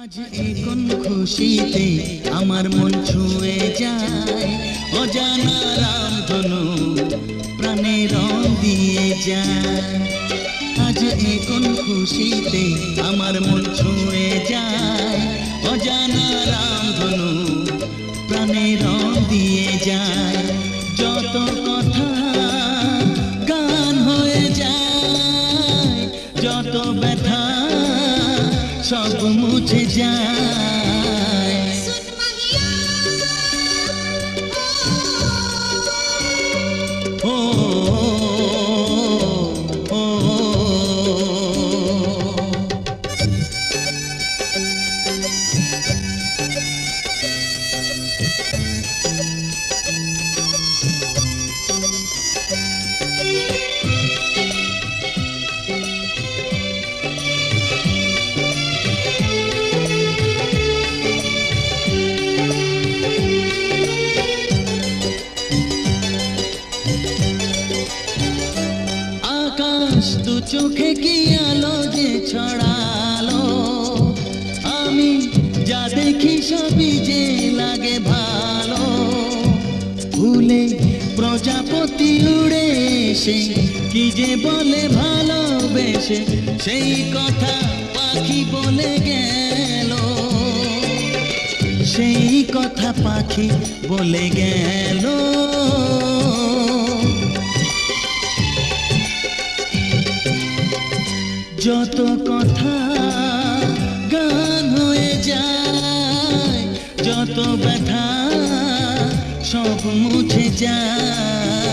আজ এ কোন খুশিতে আমার মন ছুঁয়ে যায়, অজানা রামধনু প্রাণে রং দিয়ে যায়। আজ এ কোন খুশিতে আমার মন ছুঁয়ে যায়, অজানা রামধনু প্রাণে রং দিয়ে যায়। যত কথা গান হয়ে যায়, যত ব্যথা সব মুছে যায়। ও ও আকাশ দু চোখে কি আলো যে ছড়ালো, আমি যা দেখি সবই যে লাগে ভালো। ভুলে প্রজাপতি উড়ে এসে কি যে বলে ভালোবেসে, সেই কথা পাখি বলে গেল, সেই কথা পাখি বলে গেল। যত কথা গান হয়ে যায়, যত ব্যথা সব মুছে যায়।